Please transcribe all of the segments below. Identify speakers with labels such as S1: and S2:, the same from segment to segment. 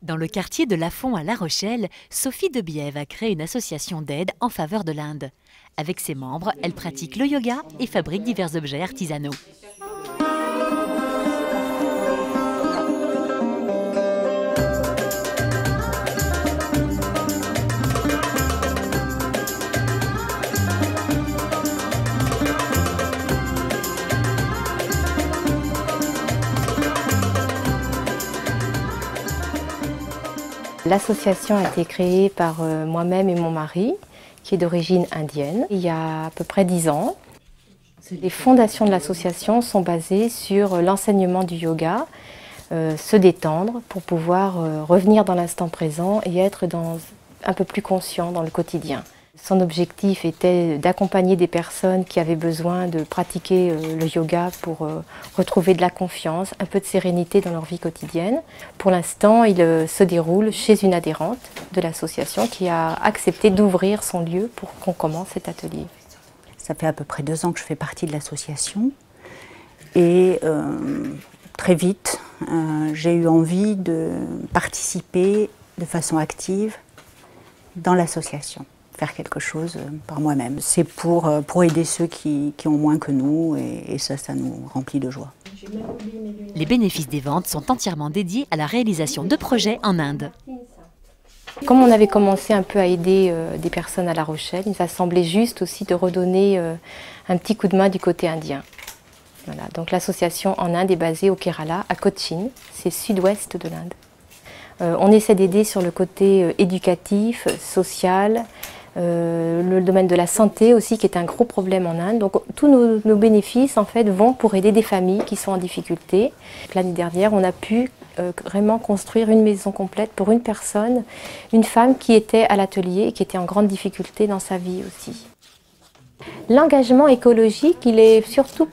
S1: Dans le quartier de Lafond à La Rochelle, Sophie Debiève a créé une association d'aide en faveur de l'Inde. Avec ses membres, elle pratique le yoga et fabrique divers objets artisanaux.
S2: L'association a été créée par moi-même et mon mari, qui est d'origine indienne, il y a à peu près 10 ans. Les fondations de l'association sont basées sur l'enseignement du yoga, se détendre pour pouvoir revenir dans l'instant présent et être un peu plus conscient dans le quotidien. Son objectif était d'accompagner des personnes qui avaient besoin de pratiquer le yoga pour retrouver de la confiance, un peu de sérénité dans leur vie quotidienne. Pour l'instant, il se déroule chez une adhérente de l'association qui a accepté d'ouvrir son lieu pour qu'on commence cet atelier.
S3: Ça fait à peu près 2 ans que je fais partie de l'association et très vite, j'ai eu envie de participer de façon active dans l'association. Faire quelque chose par moi-même. C'est pour aider ceux qui ont moins que nous et ça nous remplit de joie.
S1: Les bénéfices des ventes sont entièrement dédiés à la réalisation de projets en Inde.
S2: Comme on avait commencé un peu à aider des personnes à La Rochelle, il nous a semblé juste aussi de redonner un petit coup de main du côté indien. Voilà, donc l'association en Inde est basée au Kerala, à Cochin, c'est sud-ouest de l'Inde. On essaie d'aider sur le côté éducatif, social, le domaine de la santé aussi qui est un gros problème en Inde. Donc tous nos bénéfices en fait vont pour aider des familles qui sont en difficulté. L'année dernière on a pu vraiment construire une maison complète pour une personne, une femme qui était à l'atelier et qui était en grande difficulté dans sa vie aussi. L'engagement écologique il est surtout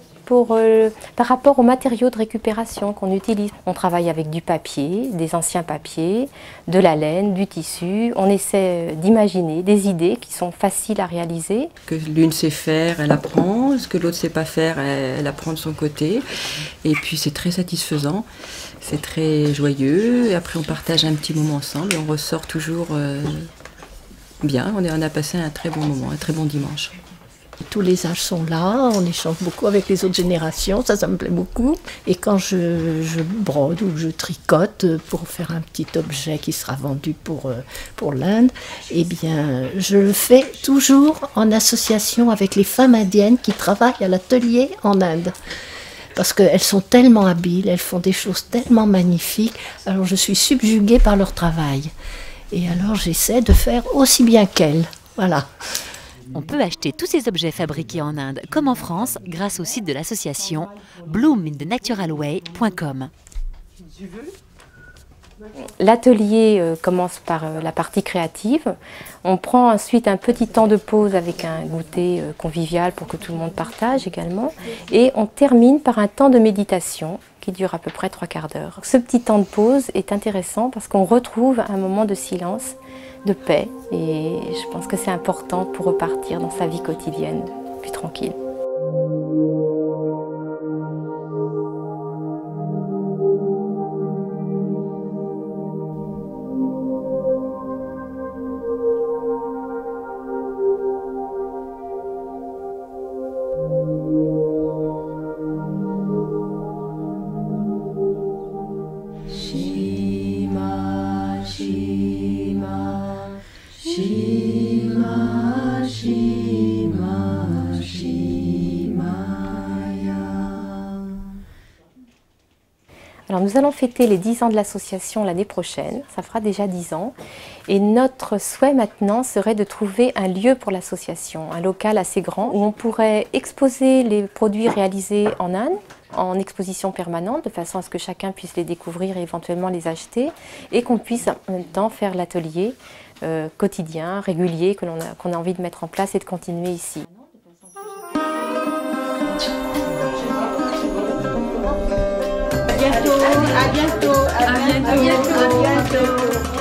S2: par rapport aux matériaux de récupération qu'on utilise. On travaille avec du papier, des anciens papiers, de la laine, du tissu. On essaie d'imaginer des idées qui sont faciles à réaliser.
S4: Ce que l'une sait faire, elle apprend. Ce que l'autre ne sait pas faire, elle apprend de son côté. Et puis c'est très satisfaisant, c'est très joyeux. Et après on partage un petit moment ensemble et on ressort toujours bien. On a passé un très bon moment, un très bon dimanche.
S5: Tous les âges sont là, on échange beaucoup avec les autres générations, ça me plaît beaucoup. Et quand je brode ou je tricote pour faire un petit objet qui sera vendu pour l'Inde, eh bien, je le fais toujours en association avec les femmes indiennes qui travaillent à l'atelier en Inde. Parce qu'elles sont tellement habiles, elles font des choses tellement magnifiques, alors je suis subjuguée par leur travail. Et alors j'essaie de faire aussi bien qu'elles, voilà.
S1: On peut acheter tous ces objets fabriqués en Inde comme en France grâce au site de l'association bloominthenaturalway.com.
S2: L'atelier commence par la partie créative. On prend ensuite un petit temps de pause avec un goûter convivial pour que tout le monde partage également. Et on termine par un temps de méditation qui dure à peu près 3/4 d'heure. Ce petit temps de pause est intéressant parce qu'on retrouve un moment de silence, de paix. Et je pense que c'est important pour repartir dans sa vie quotidienne plus tranquille. Alors nous allons fêter les 10 ans de l'association l'année prochaine, ça fera déjà 10 ans. Et notre souhait maintenant serait de trouver un lieu pour l'association, un local assez grand où on pourrait exposer les produits réalisés en Inde, en exposition permanente, de façon à ce que chacun puisse les découvrir et éventuellement les acheter, et qu'on puisse en même temps faire l'atelier quotidien, régulier, qu'on a envie de mettre en place et de continuer ici.
S6: À bientôt, à bientôt, à bientôt, à bientôt.